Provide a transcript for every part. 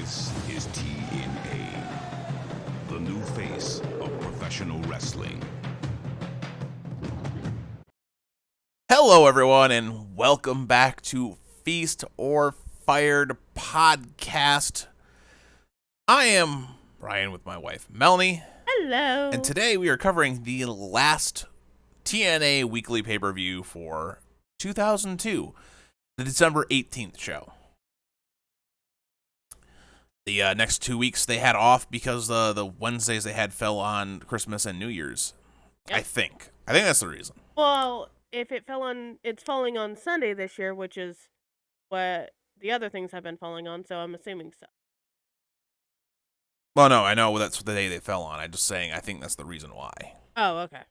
This is TNA, the new face of professional wrestling. Hello, everyone, and welcome back to Feast or Fired podcast. I am Ryan with my wife, Melanie. Hello. And today we are covering the last TNA weekly pay-per-view for 2002, the December 18th show. The next 2 weeks they had off because the Wednesdays they had fell on Christmas and New Year's. Yep. I think that's the reason. Well, if it's falling on Sunday this year, which is what the other things have been falling on, so I'm assuming so. Well, no, I know that's the day they fell on. I'm just saying I think that's the reason why. Oh, okay.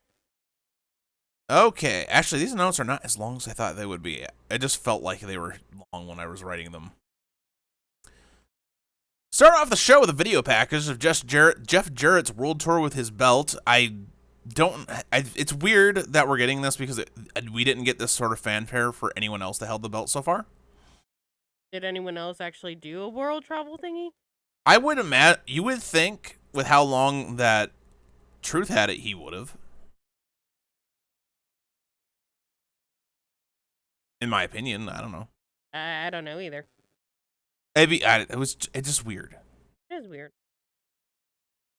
Okay, actually, these notes are not as long as I thought they would be. It just felt like they were long when I was writing them. Start off the show with a video package of Jeff Jarrett's world tour with his belt. It's weird that we're getting this because we didn't get this sort of fanfare for anyone else that held the belt so far. Did anyone else actually do a world travel thingy? I would imagine, you would think with how long that Truth had it, he would have. In my opinion, I don't know. I don't know either. It's just weird. It is weird.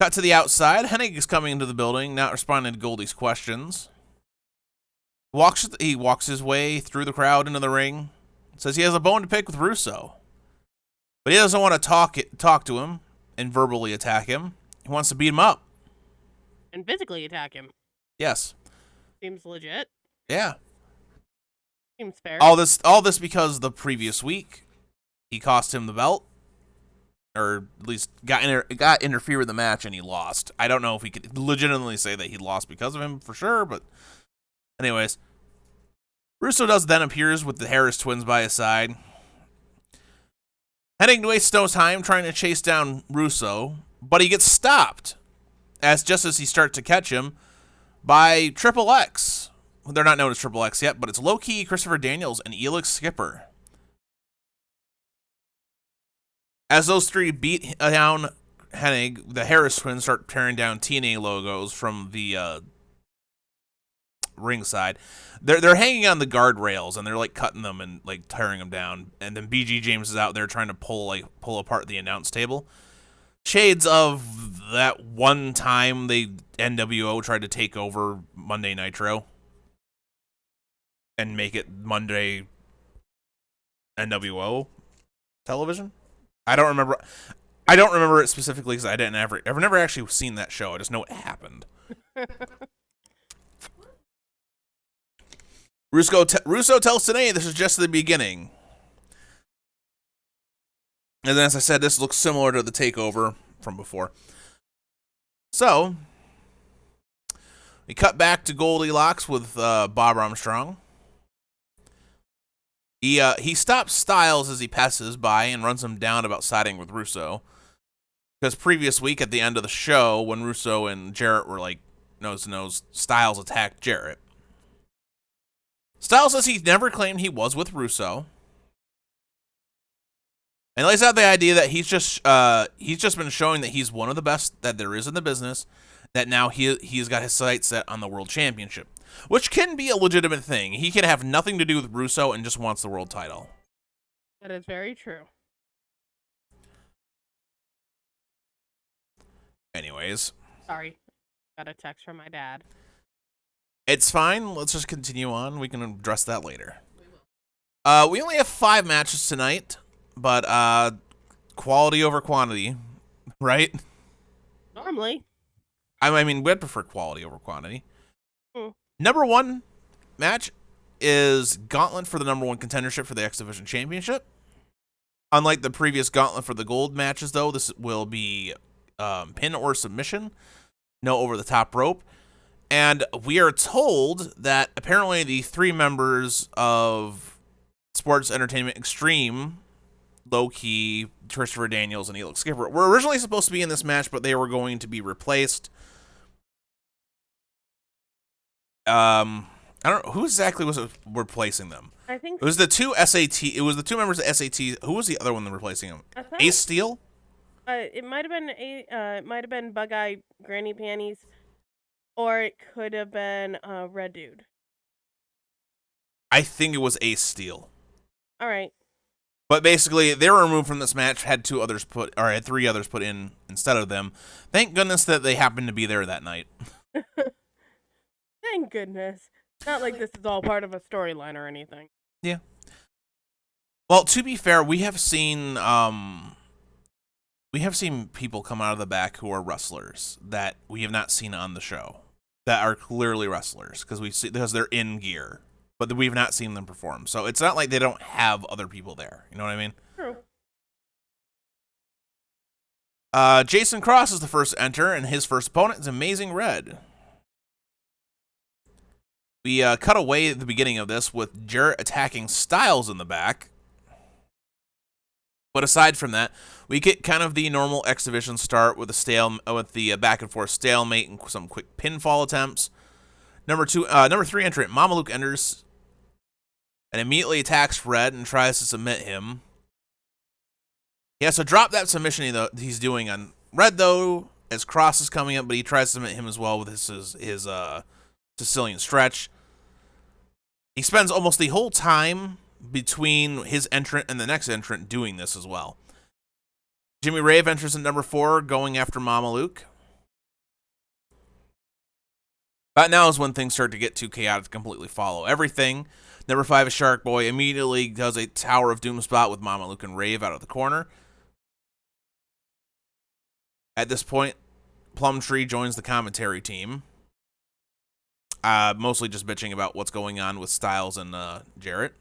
Cut to the outside. Hennig is coming into the building, not responding to Goldie's questions. He walks his way through the crowd into the ring. Says he has a bone to pick with Russo. But he doesn't want to talk to him and verbally attack him. He wants to beat him up. And physically attack him. Yes. Seems legit. Yeah. Seems fair. All this because the previous week he cost him the belt, or at least got interfered with the match and he lost. I don't know if we could legitimately say that he lost because of him for sure, but anyways. Russo then appears with the Harris twins by his side. Hennig wastes no time trying to chase down Russo, but he gets stopped just as he starts to catch him by Triple X. They're not known as Triple X yet, but it's low-key Christopher Daniels and Elix Skipper. As those three beat down Hennig, the Harris twins start tearing down TNA logos from the ringside. They're hanging on the guardrails and they're like cutting them and like tearing them down. And then BG James is out there trying to pull apart the announce table. Shades of that one time NWO tried to take over Monday Nitro and make it Monday NWO television. I don't remember it specifically because I've never actually seen that show. I just know it happened. Russo tells TNA this is just the beginning. And then, as I said, this looks similar to the takeover from before. So, we cut back to Goldilocks with Bob Armstrong. He stops Styles as he passes by and runs him down about siding with Russo. Because previous week at the end of the show, when Russo and Jarrett were like nose to nose, Styles attacked Jarrett. Styles says he never claimed he was with Russo. And lays out the idea that he's just been showing that he's one of the best that there is in the business, that now he's got his sights set on the World Championship. Which can be a legitimate thing. He can have nothing to do with Russo and just wants the world title. That is very true. Anyways. Sorry. Got a text from my dad. It's fine. Let's just continue on. We can address that later. We only have 5 matches tonight, but quality over quantity, right? Normally. I mean, we'd prefer quality over quantity. Hmm. Number 1 match is Gauntlet for the number 1 contendership for the X Division Championship. Unlike the previous Gauntlet for the gold matches, though, this will be pin or submission. No over-the-top rope. And we are told that apparently the 3 members of Sports Entertainment Extreme, low-key, Christopher Daniels, and Elix Skipper, were originally supposed to be in this match, but they were going to be replaced. I don't know who exactly was replacing them. I think it was the 2 SAT. It was the 2 members of SAT. Who was the other one replacing them? Ace Steel. It might have been it might have been Bug-Eye Granny Panties, or it could have been Red Dude. I think it was Ace Steel. All right. But basically, they were removed from this match. Had three others put in instead of them. Thank goodness that they happened to be there that night. Thank goodness. Not like this is all part of a storyline or anything. Yeah. Well, to be fair, we have seen people come out of the back who are wrestlers that we have not seen on the show that are clearly wrestlers because they're in gear, but we've not seen them perform. So it's not like they don't have other people there. You know what I mean? True. Jason Cross is the first to enter, and his first opponent is Amazing Red. We cut away at the beginning of this with Jarrett attacking Styles in the back. But aside from that, we get kind of the normal X Division start with the back and forth stalemate and some quick pinfall attempts. Number 3 entrant Mamaluke enters and immediately attacks Red and tries to submit him. He has to drop that submission he's doing on Red though, as Cross is coming up, but he tries to submit him as well with his Sicilian stretch. He spends almost the whole time between his entrant and the next entrant doing this as well. Jimmy Rave enters in number 4, going after Mamaluke. About now is when things start to get too chaotic to completely follow everything. Number 5 is Shark Boy. Immediately does a Tower of Doom spot with Mamaluke and Rave out of the corner. At this point, Plumtree joins the commentary team. Mostly just bitching about what's going on with Styles and Jarrett.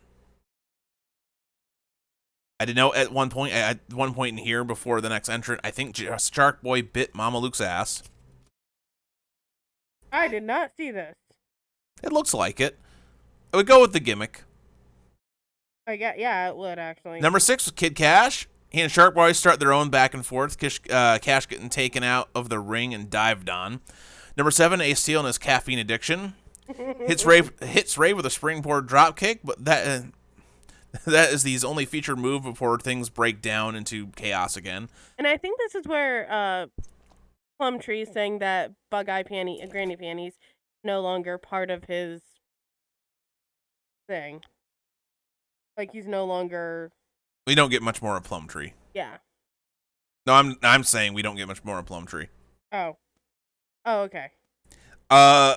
I did know at one point in here before the next entrant, I think Shark Boy bit Mamaluke's ass. I did not see this. It looks like it. I would go with the gimmick. Yeah, it would actually. Number 6 was Kid Cash. He and Shark Boy start their own back and forth. Cash getting taken out of the ring and dived on. Number 7, Ace Steel and his caffeine addiction. hits Ray with a springboard dropkick, but that is his only featured move before things break down into chaos again. And I think this is where Plumtree saying that Bug-Eye Granny Panties no longer part of his thing. Like he's no longer. We don't get much more of Plumtree. Yeah. No, I'm saying we don't get much more of Plumtree. Oh. Oh, okay. Yeah.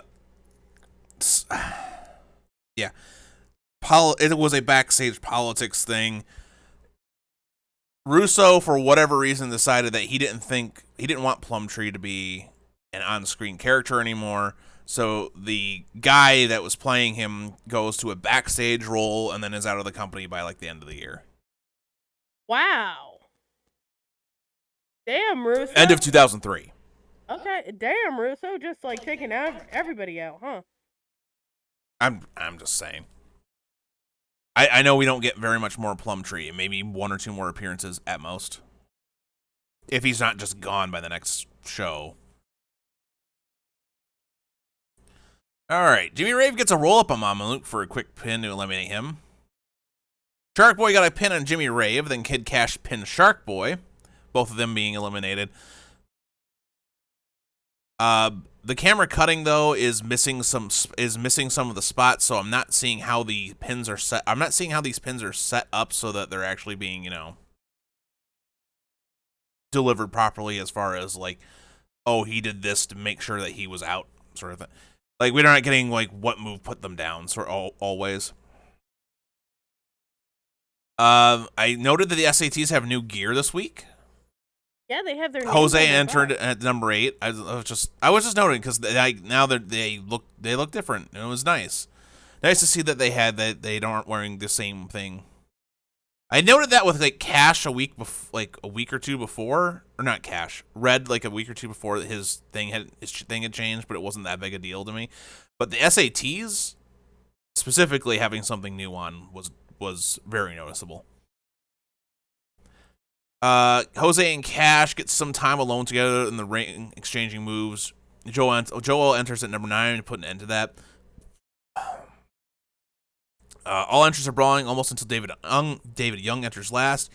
It was a backstage politics thing. Russo, for whatever reason, decided that he didn't want Plumtree to be an on-screen character anymore. So the guy that was playing him goes to a backstage role and then is out of the company by like the end of the year. Wow. Damn, Russo. End of 2003. Okay, damn, Russo, just like taking everybody out, huh? I'm just saying. I know we don't get very much more Plumtree. Maybe 1 or 2 more appearances at most. If he's not just gone by the next show. Alright, Jimmy Rave gets a roll-up on Mamaluke for a quick pin to eliminate him. Shark Boy got a pin on Jimmy Rave, then Kid Cash pinned Shark Boy. Both of them being eliminated. The camera cutting though is missing some of the spots, so I'm not seeing how the pins are set. I'm not seeing how these pins are set up so that they're actually being, delivered properly as far as like, oh, he did this to make sure that he was out, sort of thing. Like we're not getting like what move put them down, sort of always. I noted that the SATs have new gear this week. Yeah, they have their names Jose on their entered back. at number 8. I was just noting because now they look different and it was nice. Nice to see that they aren't wearing the same thing. I noted that with like Cash a week or two before, or not Cash, Red like a week or two before his thing had changed, but it wasn't that big a deal to me. But the SATs specifically having something new on was very noticeable. Jose and Cash get some time alone together in the ring, exchanging moves. Joel enters at number 9 to put an end to that. All entries are brawling almost until David Young enters last.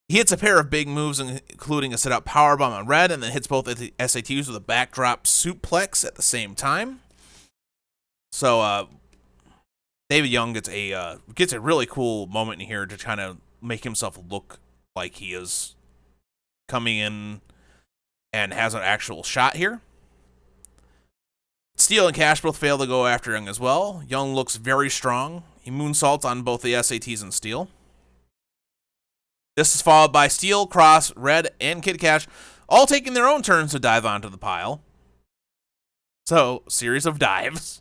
He hits a pair of big moves, including a sit-up powerbomb on Red, and then hits both of the SATs with a backdrop suplex at the same time. So David Young gets a really cool moment in here to kind of make himself look like he is coming in and has an actual shot here. Steel and Cash both fail to go after Young as well. Young looks very strong. He moonsaults on both the SATs and Steel. This is followed by Steel, Cross, Red, and Kid Cash, all taking their own turns to dive onto the pile. So, series of dives.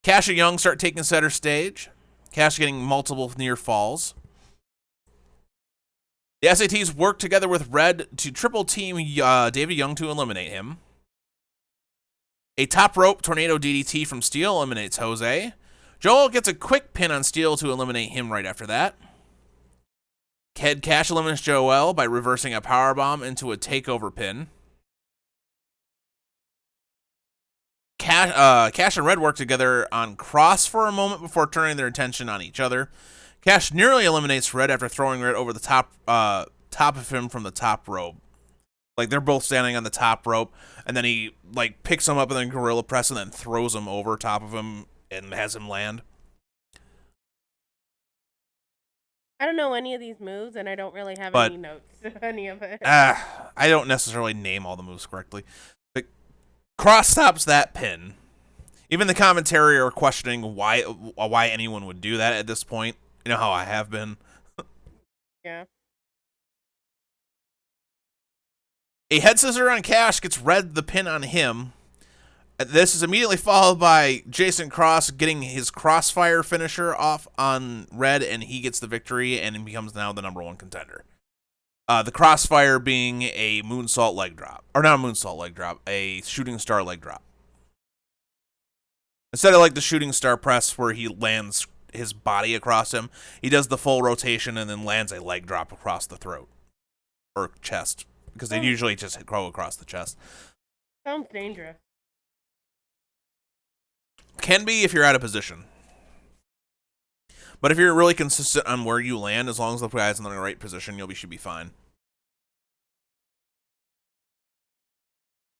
Cash and Young start taking center stage. Cash getting multiple near falls. The SATs work together with Red to triple team David Young to eliminate him. A top rope tornado DDT from Steel eliminates Jose. Joel gets a quick pin on Steel to eliminate him right after that. Kid Cash eliminates Joel by reversing a powerbomb into a takeover pin. Cash and Red work together on Cross for a moment before turning their attention on each other. Cash nearly eliminates Red after throwing Red over the top of him from the top rope. Like, they're both standing on the top rope, and then he, like, picks him up and then gorilla press and then throws him over top of him and has him land. I don't know any of these moves, and I don't really have any notes of any of it. I don't necessarily name all the moves correctly. But Cross stops that pin. Even the commentary are questioning why anyone would do that at this point. You know how I have been. Yeah. A head scissor on Cash gets Red the pin on him. This is immediately followed by Jason Cross getting his crossfire finisher off on Red, and he gets the victory and becomes now the #1 contender. The crossfire being a moonsault leg drop. Or not a moonsault leg drop, a shooting star leg drop. Instead of like the shooting star press where he lands his body across him, he does the full rotation and then lands a leg drop across the throat. Or chest. Because they usually just go across the chest. Sounds dangerous. Can be if you're out of position. But if you're really consistent on where you land, as long as the guy's in the right position, should be fine.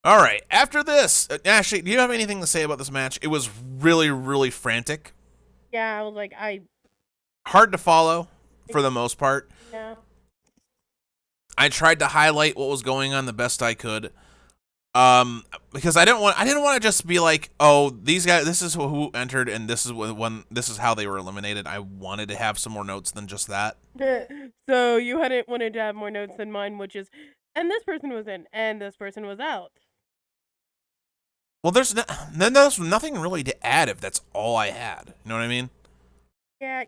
All right, after this, Ashley, do you have anything to say about this match? It was really, really frantic. Yeah, I was like, hard to follow for the most part. Yeah. I tried to highlight what was going on the best I could. Because I didn't want to just be like, oh, these guys, this is who entered and this is how they were eliminated. I wanted to have some more notes than just that. So you hadn't wanted to have more notes than mine, which is, and this person was in, and this person was out. Well, there's nothing really to add if that's all I had. You know what I mean? Yeah,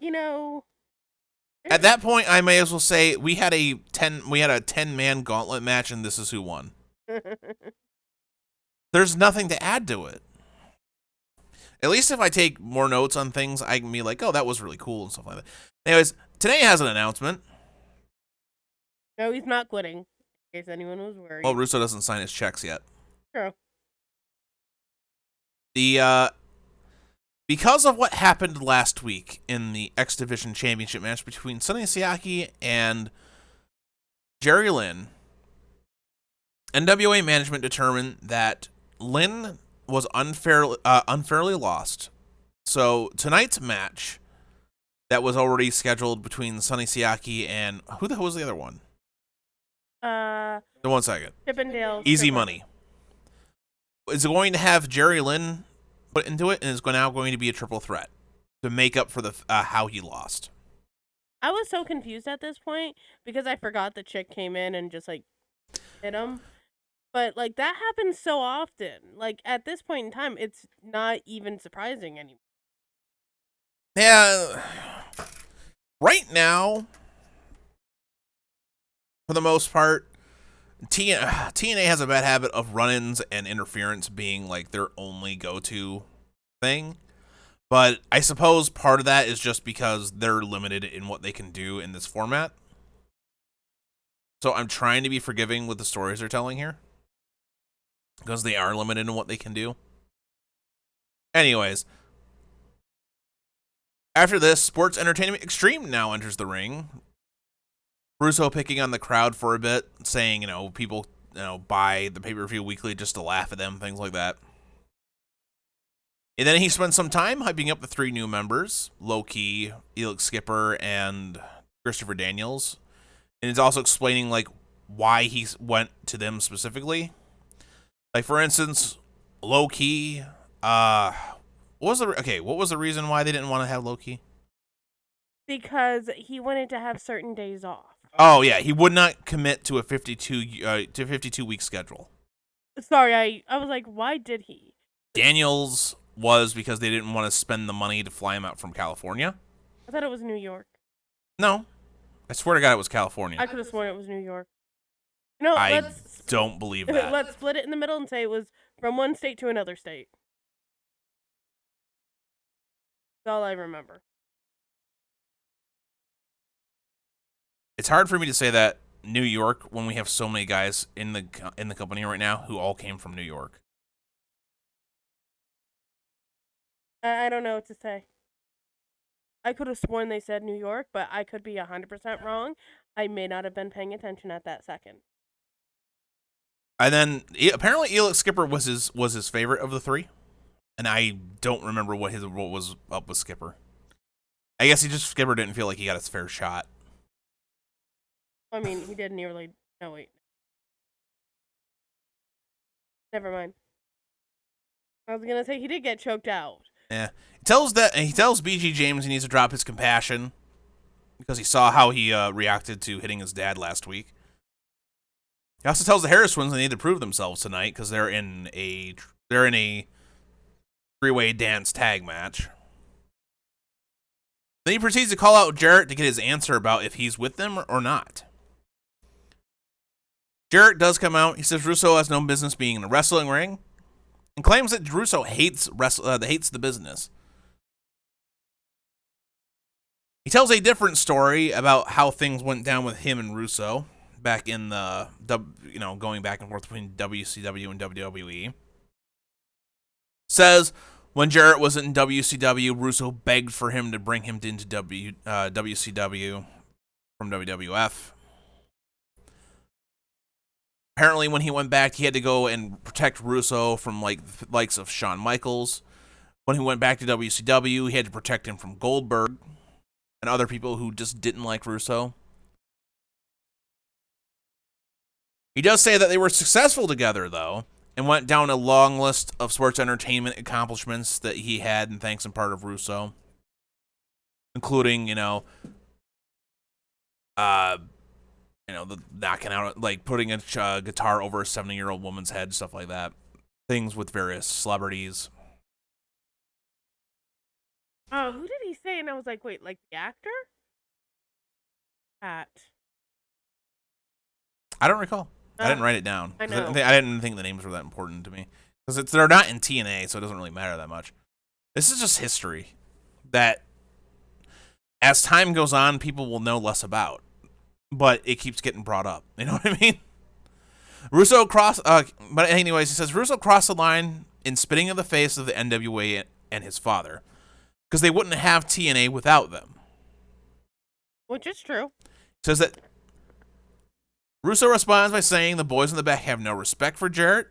At that point, I may as well say we had a 10-man gauntlet match, and this is who won. There's nothing to add to it. At least if I take more notes on things, I can be like, oh, that was really cool and stuff like that. Anyways, today has an announcement. No, he's not quitting, in case anyone was worried. Well, Russo doesn't sign his checks yet. True. Because of what happened last week in the X Division Championship match between Sonny Siaki and Jerry Lynn, NWA management determined that Lynn was unfairly lost. So tonight's match that was already scheduled between Sonny Siaki and who the hell was the other one? 1 second. Chippendale. Easy Money. Is going to have Jerry Lynn put into it, and is now going to be a triple threat to make up for the how he lost. I was so confused at this point because I forgot the chick came in and just like hit him. But like that happens so often. Like at this point in time, it's not even surprising anymore. Yeah. Right now, for the most part, TNA has a bad habit of run-ins and interference being like their only go-to thing. But I suppose part of that is just because they're limited in what they can do in this format. So I'm trying to be forgiving with the stories they're telling here, because they are limited in what they can do. Anyways, after this, Sports Entertainment Extreme now enters the ring. Russo picking on the crowd for a bit, saying, people, buy the pay-per-view weekly just to laugh at them, things like that. And then he spent some time hyping up the 3 new members, Low-Key, Elix Skipper, and Christopher Daniels. And he's also explaining, why he went to them specifically. Like, for instance, Low-Key, what was the reason why they didn't want to have Low-Key? Because he wanted to have certain days off. Oh, yeah, he would not commit to a 52-week schedule. Sorry, I was like, why did he? Daniels was because they didn't want to spend the money to fly him out from California. I thought it was New York. No. I swear to God it was California. I could have sworn it was New York. I don't believe that. Let's split it in the middle and say it was from one state to another state. That's all I remember. It's hard for me to say that New York when we have so many guys in the company right now who all came from New York. I don't know what to say. I could have sworn they said New York, but I could be 100% wrong. I may not have been paying attention at that second. And then apparently Elix Skipper was his favorite of the 3, and I don't remember what was up with Skipper. I guess Skipper didn't feel like he got his fair shot. I mean, he did nearly. No, wait. Never mind. I was gonna say he did get choked out. Yeah, he tells BG James he needs to drop his compassion because he saw how he reacted to hitting his dad last week. He also tells the Harris twins they need to prove themselves tonight because they're in a 3-way dance tag match. Then he proceeds to call out Jarrett to get his answer about if he's with them or not. Jarrett does come out. He says Russo has no business being in a wrestling ring, and claims that Russo hates the business. He tells a different story about how things went down with him and Russo back in the going back and forth between WCW and WWE. Says when Jarrett was in WCW, Russo begged for him to bring him into WCW from WWF. Apparently, when he went back, he had to go and protect Russo from the likes of Shawn Michaels. When he went back to WCW, he had to protect him from Goldberg and other people who just didn't like Russo. He does say that they were successful together, though, and went down a long list of sports entertainment accomplishments that he had in thanks in part of Russo, including, the knocking out, putting a guitar over a 70-year-old woman's head, stuff like that. Things with various celebrities. Oh, who did he say? And I was like, wait, like the actor? Pat. I don't recall. I didn't write it down. I know. I didn't think the names were that important to me. Because they're not in TNA, so it doesn't really matter that much. This is just history that, as time goes on, people will know less about. But it keeps getting brought up. You know what I mean? But anyways, he says Russo crossed the line in spitting in the face of the NWA and his father. Because they wouldn't have TNA without them. Which is true. Says that Russo responds by saying the boys in the back have no respect for Jarrett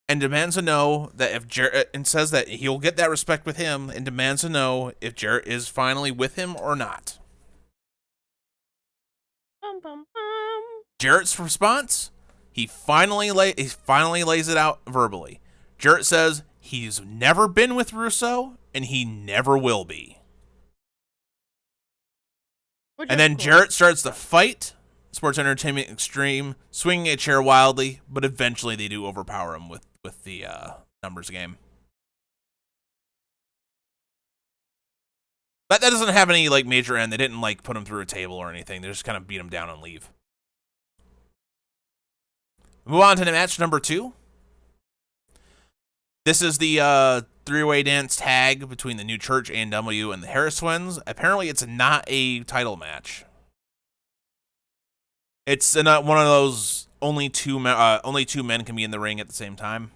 and demands to know that if Jarrett, and says that he'll get that respect with him and demands to know if Jarrett is finally with him or not. Bum, bum, bum. Jarrett's response, he finally lays it out verbally. Jarrett says he's never been with Russo and he never will be. And then Jarrett starts to fight Sports Entertainment Extreme, swinging a chair wildly, but eventually they do overpower him with the numbers game. But that doesn't have any major end. They didn't put him through a table or anything. They just kind of beat him down and leave. Move on to the match number 2. This is the 3-way dance tag between the New Church, A&W, and the Harris twins. Apparently, it's not a title match. It's one of those only two men can be in the ring at the same time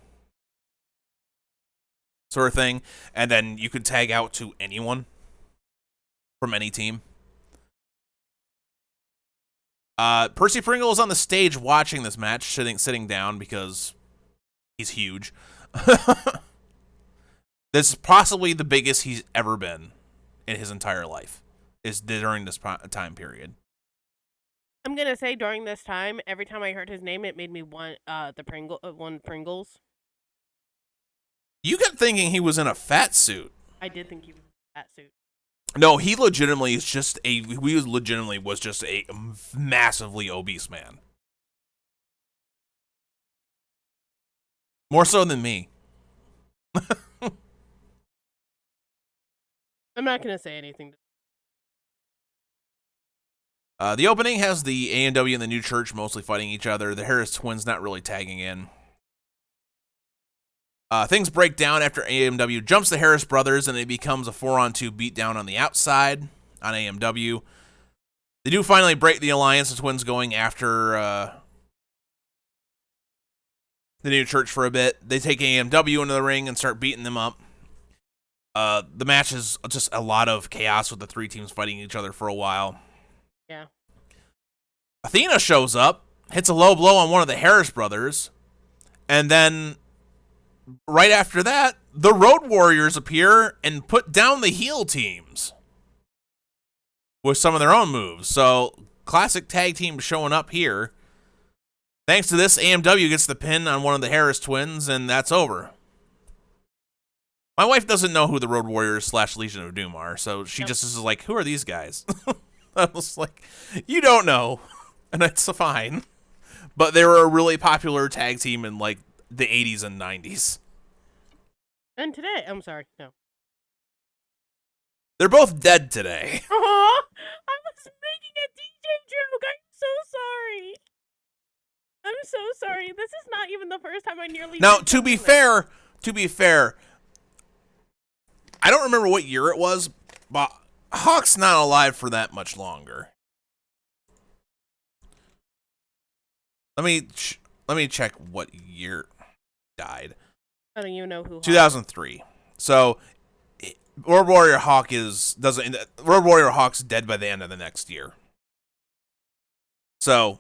sort of thing, and then you could tag out to anyone from any team. Percy Pringle is on the stage watching this match, sitting down because he's huge. This is possibly the biggest he's ever been in his entire life, is during this time period. I'm gonna say during this time, every time I heard his name, it made me want one Pringles. You kept thinking he was in a fat suit. I did think he was in that suit. No, he legitimately was just a massively obese man. More so than me. I'm not gonna say anything. The opening has the A&W and the New Church mostly fighting each other. The Harris twins not really tagging in. Things break down after A&W jumps the Harris brothers, and it becomes a 4-on-2 beatdown on the outside on A&W. They do finally break the alliance, the twins going after the New Church for a bit. They take A&W into the ring and start beating them up. The match is just a lot of chaos with the three teams fighting each other for a while. Yeah. Athena shows up, hits a low blow on one of the Harris brothers, and then right after that, the Road Warriors appear and put down the heel teams with some of their own moves. So, classic tag team showing up here. Thanks to this, AMW gets the pin on one of the Harris twins, and that's over. My wife doesn't know who the Road Warriors / Legion of Doom are, so she just is like, who are these guys? I was like, you don't know, and that's fine. But they were a really popular tag team in like the 80s and 90s. And today, I'm sorry, no. They're both dead today. Aww, I was making a DJ joke. I'm so sorry. I'm so sorry. This is not even the first time I nearly. Now, to be fair, I don't remember what year it was, but Hawk's not alive for that much longer. Let me check what year died. I don't even know who. 2003. So Road Warrior Hawk's dead by the end of the next year. So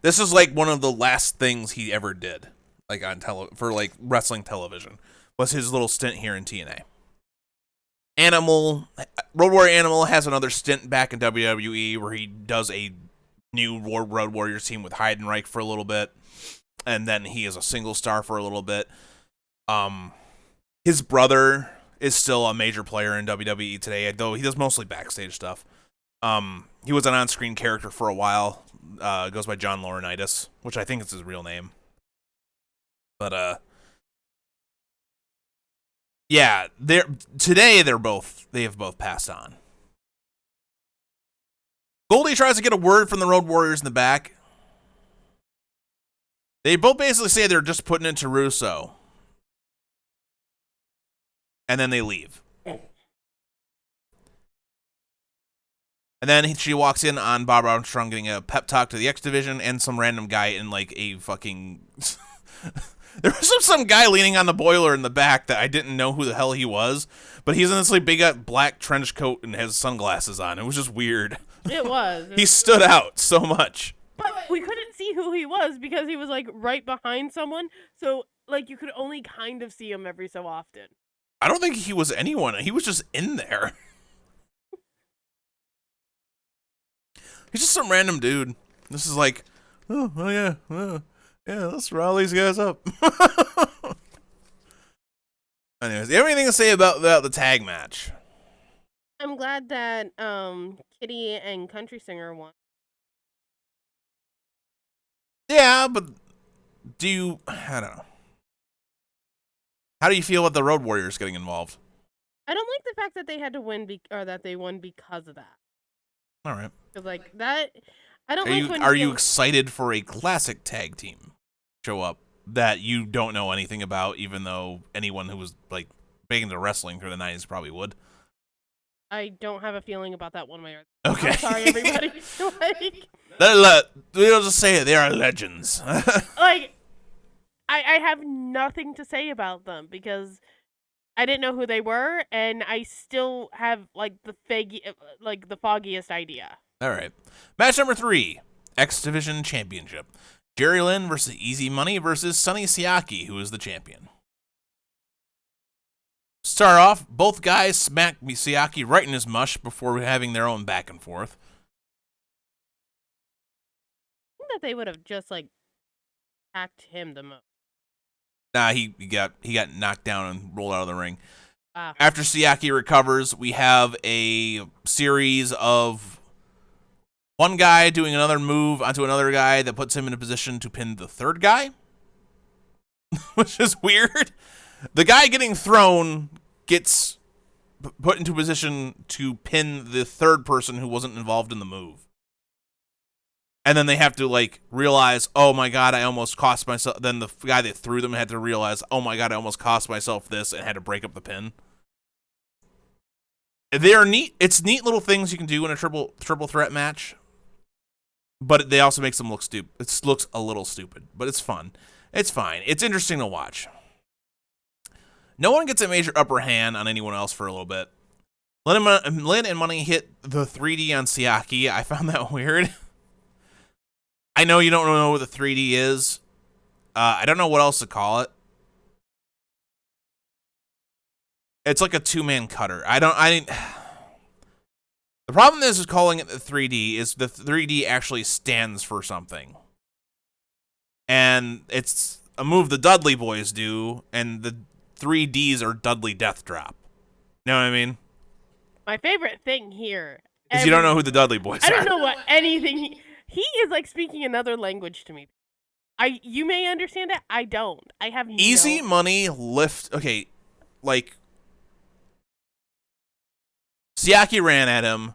this is like one of the last things he ever did, like on for like wrestling television, was his little stint here in TNA. Road Warrior Animal has another stint back in WWE where he does a new Road Warriors team with Heidenreich for a little bit, and then he is a single star for a little bit. His brother is still a major player in WWE today, though he does mostly backstage stuff. He was an on-screen character for a while. Goes by John Laurinaitis, which I think is his real name. But yeah, they have both passed on. Goldie tries to get a word from the Road Warriors in the back. They both basically say they're just putting it to Russo. And then they leave. And then she walks in on Bob Armstrong getting a pep talk to the X Division and some random guy in like a fucking... There was some guy leaning on the boiler in the back that I didn't know who the hell he was, but he's in this like big black trench coat and has sunglasses on. It was just weird. It was. He stood out so much. But we couldn't see who he was because he was like right behind someone, so like you could only kind of see him every so often. I don't think he was anyone. He was just in there. He's just some random dude. This is like, oh yeah, let's rile these guys up. Anyways, you have anything to say about the tag match? I'm glad that Kitty and Country Singer won. Yeah, but I don't know. How do you feel about the Road Warriors getting involved? I don't like the fact that they had to win or that they won because of that. All right. Because like that, I don't Are you excited for a classic tag team show up that you don't know anything about, even though anyone who was like big into wrestling through the 90s probably would? I don't have a feeling about that one way or the other. Okay. I'm sorry, everybody. We'll just say it. They are legends. Like, I have nothing to say about them because I didn't know who they were, and I still have like the foggiest idea. All right. Match number 3, X Division Championship. Jerry Lynn versus Easy Money versus Sonny Siaki, who is the champion. Start off, both guys smack Siaki right in his mush before having their own back and forth. I think that they would have just like attacked him the most. Nah, he got knocked down and rolled out of the ring. Ah. After Siaki recovers, we have a series of one guy doing another move onto another guy that puts him in a position to pin the third guy, which is weird. The guy getting thrown gets put into a position to pin the third person who wasn't involved in the move. And then they have to, like, realize, oh, my God, I almost cost myself. Then the guy that threw them had to realize, oh, my God, I almost cost myself this, and had to break up the pin. They are neat. It's neat little things you can do in a triple threat match. But they also makes them look stupid. It looks a little stupid, but it's fun. It's fine. It's interesting to watch. No one gets a major upper hand on anyone else for a little bit. Lynn and Money hit the 3D on Siaki. I found that weird. I know you don't know what the 3D is. I don't know what else to call it. It's like a 2-man cutter. The problem is calling it the 3D is the 3D actually stands for something. And it's a move the Dudley Boys do, and the 3Ds are Dudley Death Drop. You know what I mean? My favorite thing here Because you don't know who the Dudley Boys are. I don't know what anything. He is like speaking another language to me. You may understand it. I don't. I have Easy Money lift. Okay, like Siaki ran at him.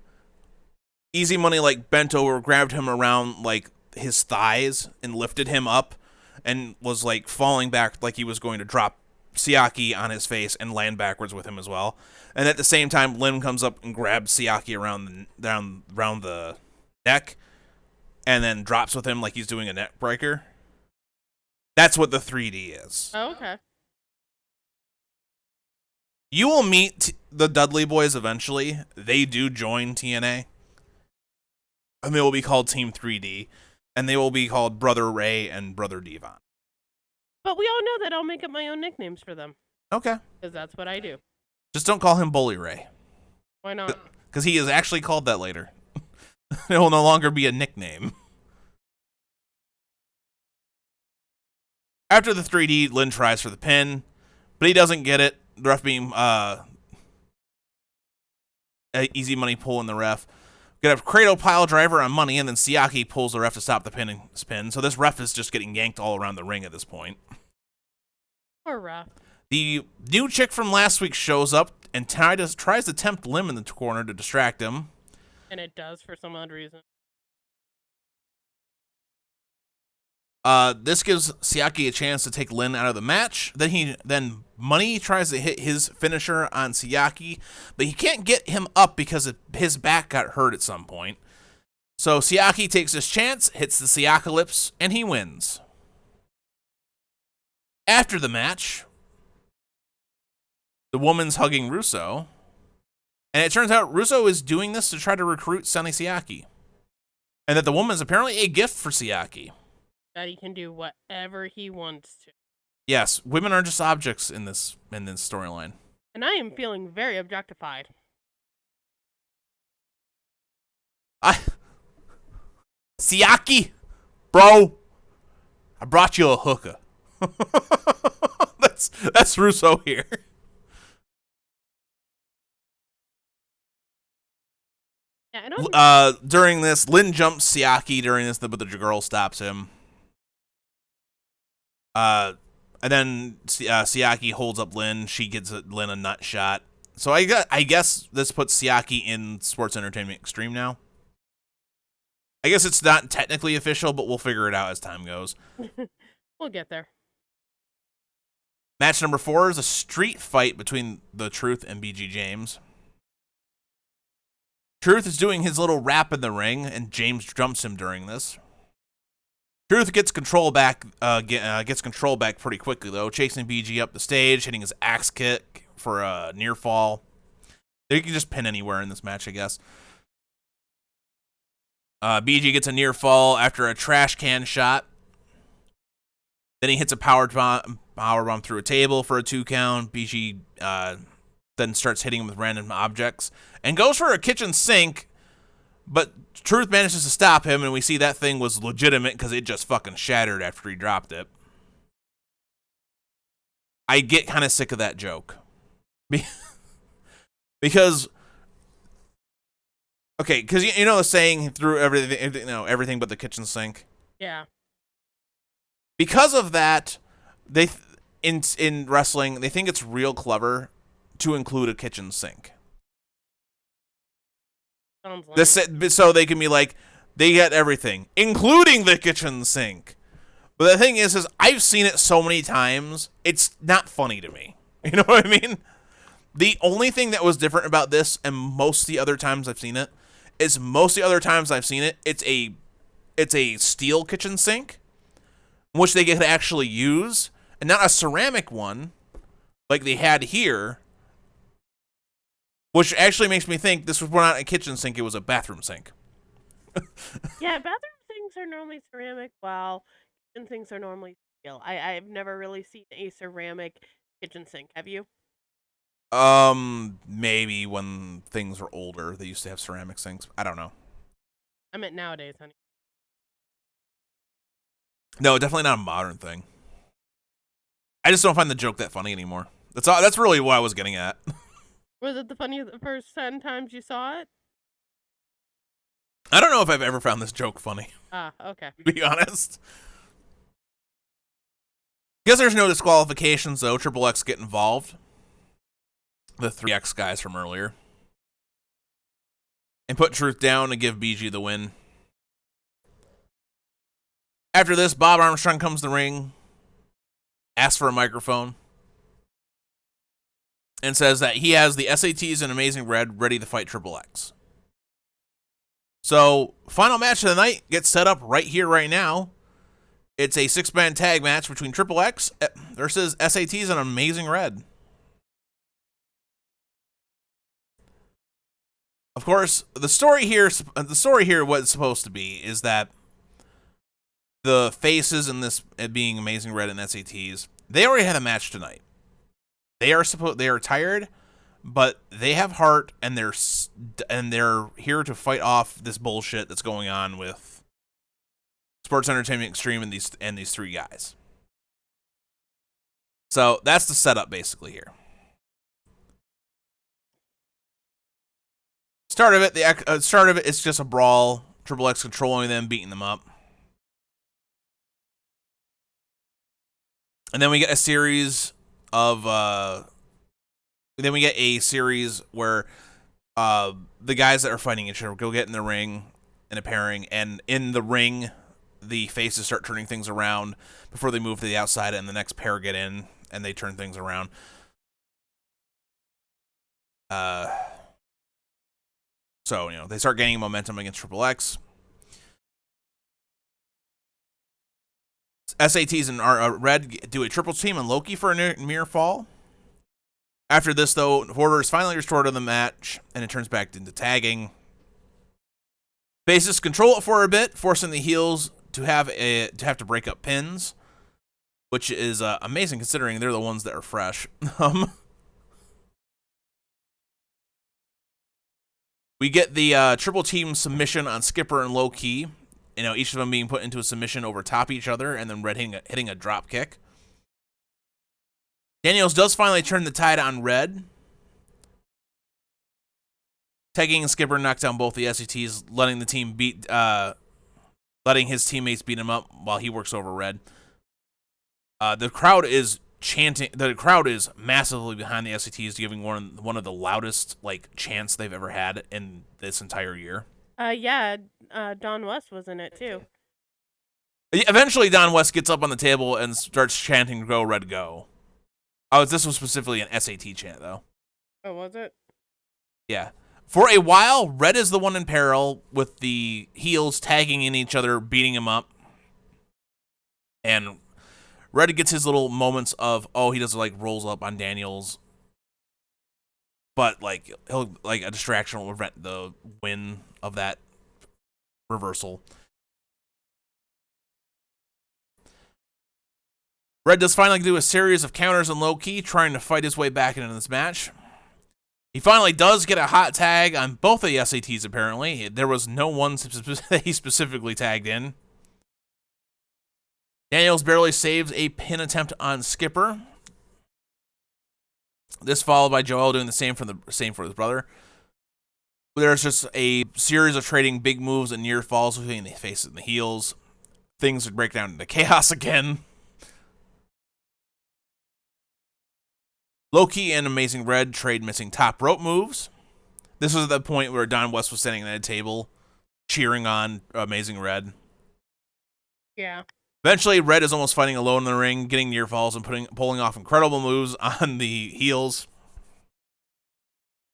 Easy Money like bent over, grabbed him around like his thighs, and lifted him up, and was like falling back like he was going to drop Siaki on his face and land backwards with him as well. And at the same time, Lynn comes up and grabs Siaki around the neck, and then drops with him like he's doing a neck breaker. That's what the 3D is. Oh, okay. You will meet the Dudley Boys eventually. They do join TNA. And they will be called Team 3D. And they will be called Brother Ray and Brother Devon. But we all know that I'll make up my own nicknames for them. Okay. Because that's what I do. Just don't call him Bully Ray. Why not? Because he is actually called that later. It will no longer be a nickname. After the 3D, Lynn tries for the pin, but he doesn't get it. The ref being Easy Money pulling the ref. We got a cradle pile driver on Money, and then Siaki pulls the ref to stop the spin. So this ref is just getting yanked all around the ring at this point. Poor ref. The new chick from last week shows up and tries to tempt Lynn in the corner to distract him. And it does for some odd reason. This gives Siaki a chance to take Lynn out of the match. Then Money tries to hit his finisher on Siaki, but he can't get him up because his back got hurt at some point. So Siaki takes his chance, hits the Siakalypse, and he wins. After the match, the woman's hugging Russo, and it turns out Russo is doing this to try to recruit Sonny Siaki, and that the woman's apparently a gift for Siaki. That he can do whatever he wants to. Yes, women are just objects in this storyline. And I am feeling very objectified. Siaki, bro, I brought you a hooker. That's Russo here. Yeah, I don't. During this, Lynn jumps Siaki during this, but the girl stops him. And then Siaki holds up Lynn. She gives Lynn a nut shot. So I guess this puts Siaki in Sports Entertainment Extreme now. I guess it's not technically official, but we'll figure it out as time goes. We'll get there. Match number 4 is a street fight between The Truth and BG James. Truth is doing his little rap in the ring, and James jumps him during this. Truth gets control back pretty quickly, though, chasing BG up the stage, hitting his axe kick for a near fall. You can just pin anywhere in this match, I guess. BG gets a near fall after a trash can shot. Then he hits a power bomb through a table for a 2 count. BG then starts hitting him with random objects and goes for a kitchen sink, but Truth manages to stop him, and we see that thing was legitimate because it just fucking shattered after he dropped it. I get kind of sick of that joke. Because you know the saying, through everything but the kitchen sink? Yeah. Because of that, in wrestling, they think it's real clever to include a kitchen sink. Sounds like So they can be like, they get everything, including the kitchen sink. But the thing is I've seen it so many times, it's not funny to me. You know what I mean? The only thing that was different about this and most of the other times I've seen it, it's a steel kitchen sink, which they could actually use, and not a ceramic one like they had here, which actually makes me think this was not a kitchen sink, it was a bathroom sink. Yeah, bathroom sinks are normally ceramic, while kitchen sinks are normally steel. I've never really seen a ceramic kitchen sink. Have you? Maybe when things were older, they used to have ceramic sinks. I don't know. I meant nowadays, honey. No, definitely not a modern thing. I just don't find the joke that funny anymore. That's really what I was getting at. Was it the funniest the first 10 times you saw it? I don't know if I've ever found this joke funny, Ah, okay. to be honest. Guess there's no disqualifications, though. Triple X get involved. The 3X guys from earlier. And put Truth down to give BG the win. After this, Bob Armstrong comes to the ring, asks for a microphone, and says that he has the SATs and Amazing Red ready to fight Triple X. So, final match of the night gets set up right here, right now. It's a 6-man tag match between Triple X versus SATs and Amazing Red. Of course, the story here, what it's supposed to be is that the faces in this being Amazing Red and SATs, they already had a match tonight. They are tired, but they have heart, and they're here to fight off this bullshit that's going on with Sports Entertainment Extreme and these 3 guys. So that's the setup basically here. Start of it, it's just a brawl. Triple X controlling them, beating them up. And then we get a series of where the guys that are fighting each other go get in the ring in a pairing, and in the ring the faces start turning things around before they move to the outside, and the next pair get in and they turn things around. So, they start gaining momentum against Triple X. SATs and Red do a triple team on Loki for a near fall. After this, though, order is finally restored to the match, and it turns back into tagging. Faces control it for a bit, forcing the heels to have to break up pins, which is amazing considering they're the ones that are fresh. We get the triple team submission on Skipper and Low Key. Each of them being put into a submission over top each other, and then Red hitting a drop kick. Daniels does finally turn the tide on Red. Tagging Skipper knocked down both the SETs, letting his teammates beat him up while he works over Red. The crowd is chanting. The crowd is massively behind the SETs, giving one of the loudest chants they've ever had in this entire year. Yeah, Don West was in it too. Eventually, Don West gets up on the table and starts chanting "Go Red Go." Oh, this was specifically an SAT chant, though. Oh, was it? Yeah. For a while, Red is the one in peril, with the heels tagging in each other, beating him up. And Red gets his little moments of, he does rolls up on Daniels. But, a distraction will prevent the win of that reversal. Red does finally do a series of counters on Low Ki, trying to fight his way back into this match. He finally does get a hot tag on both of the SATs, apparently. There was no one that he specifically tagged in. Daniels barely saves a pin attempt on Skipper. This followed by Joel doing the same for his brother. There's just a series of trading big moves and near falls between the faces and the heels. Things would break down into chaos again. Low Ki and Amazing Red trade missing top rope moves. This was at the point where Don West was standing at a table cheering on Amazing Red. Yeah. Eventually, Red is almost fighting alone in the ring, getting near falls and pulling off incredible moves on the heels.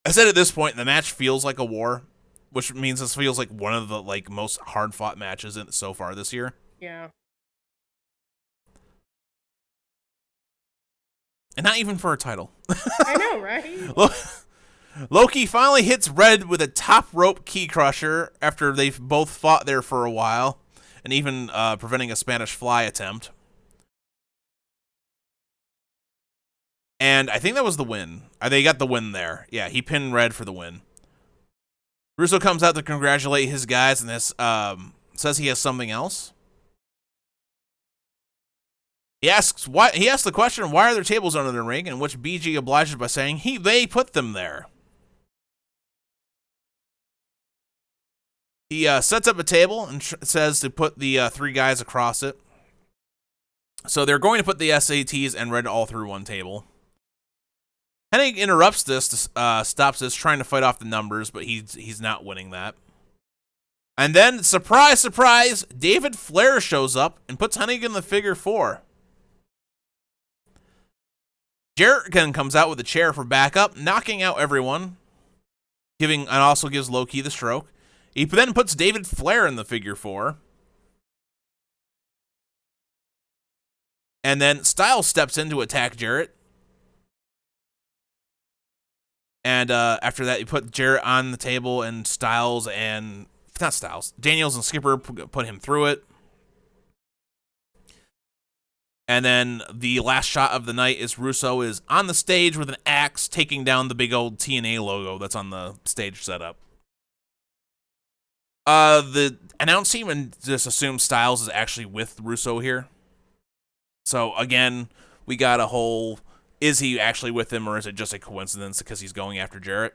I said at this point, the match feels like a war, which means this feels like one of the most hard-fought matches so far this year. Yeah. And not even for a title. I know, right? Low Ki finally hits Red with a top rope key crusher after they've both fought there for a while, and even preventing a Spanish fly attempt. And I think that was the win. They got the win there. Yeah, he pinned Red for the win. Russo comes out to congratulate his guys, and this says he has something else. He asks the question, why are there tables under the ring, in which BG obliges by saying they put them there. He sets up a table and says to put the three guys across it. So they're going to put the SATs and Red all through one table. Hennig interrupts this, stops this, trying to fight off the numbers, but he's not winning that. And then, surprise, surprise, David Flair shows up and puts Hennig in the figure 4. Jarrett then comes out with a chair for backup, knocking out everyone, and also gives Low Ki the stroke. He then puts David Flair in the figure 4. And then Styles steps in to attack Jarrett. And after that, he put Jarrett on the table, and Daniels and Skipper put him through it. And then the last shot of the night is Russo is on the stage with an axe taking down the big old TNA logo that's on the stage setup. The announce team just assumes Styles is actually with Russo here. So again, we got a whole, is he actually with him, or is it just a coincidence because he's going after Jarrett?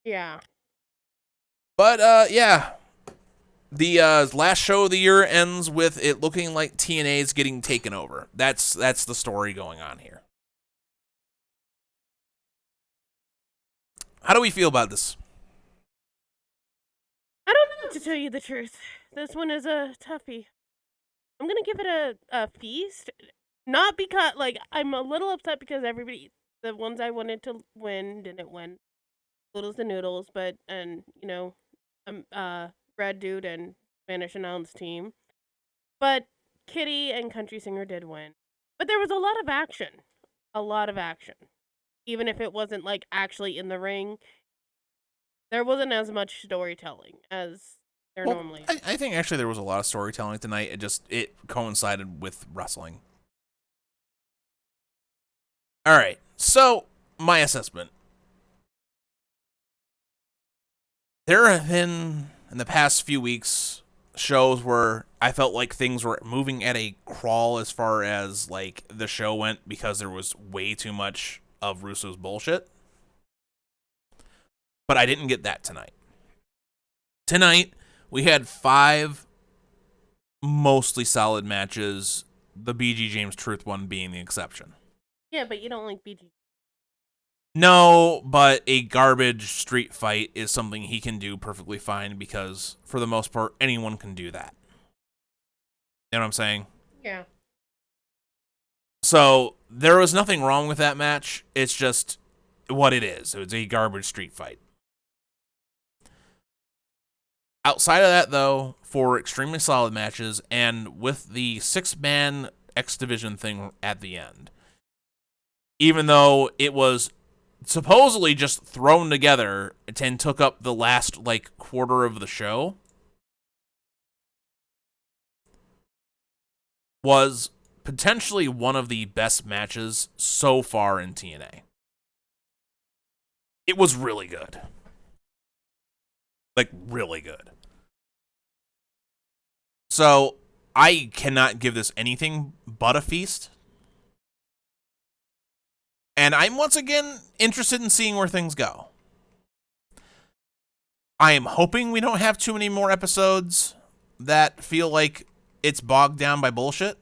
Yeah. But yeah. The last show of the year ends with it looking like TNA is getting taken over. That's the story going on here. How do we feel about this? I don't know, to tell you the truth. This one is a toughie. I'm gonna give it a feast. Not because, I'm a little upset because the ones I wanted to win didn't win. Noodles the noodles, but, Red Dude and Spanish Announce team. But Kitty and Country Singer did win. But there was a lot of action. A lot of action. Even if it wasn't, actually in the ring, there wasn't as much storytelling as there normally is. I think actually there was a lot of storytelling tonight. It coincided with wrestling. All right, so my assessment. There have been, in the past few weeks, shows where I felt like things were moving at a crawl as far as, the show went because there was way too much of Russo's bullshit. But I didn't get that tonight. Tonight, we had 5 mostly solid matches, the BG James Truth one being the exception. Yeah, but you don't like BG. No, but a garbage street fight is something he can do perfectly fine because, for the most part, anyone can do that. You know what I'm saying? Yeah. So, there was nothing wrong with that match. It's just what it is. It was a garbage street fight. Outside of that, though, for extremely solid matches, and with the 6-man X Division thing at the end, even though it was supposedly just thrown together and took up the last, quarter of the show, was potentially one of the best matches so far in TNA. It was really good. Like, really good. So, I cannot give this anything but a feast. And I'm once again interested in seeing where things go. I am hoping we don't have too many more episodes that feel like it's bogged down by bullshit.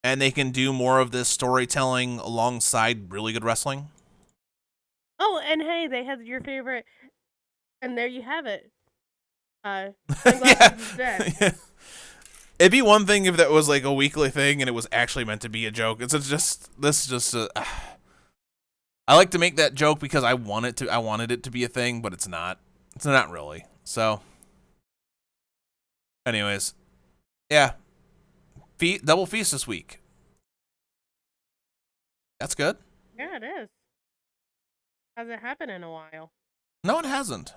And they can do more of this storytelling alongside really good wrestling. Oh, and hey, they had your favorite, and there you have it. Sunglasses is dead. Yeah. It'd be one thing if that was like a weekly thing and it was actually meant to be a joke. It's just I like to make that joke because I wanted it to be a thing, but it's not. It's not really. So, anyways, yeah, double feast this week. That's good. Yeah, it is. Hasn't happened in a while. No, it hasn't.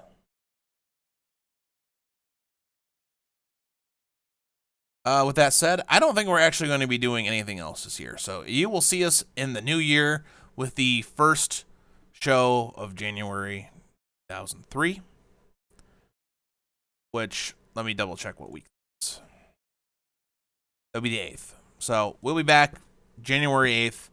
With that said, I don't think we're actually going to be doing anything else this year. So you will see us in the new year with the first show of January 2003. Which, let me double check what week it is. It'll be the 8th. So we'll be back January 8th.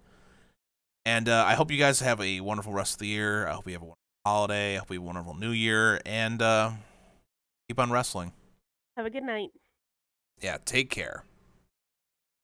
And I hope you guys have a wonderful rest of the year. I hope you have a wonderful holiday. I hope you have a wonderful new year. And keep on wrestling. Have a good night. Yeah, take care.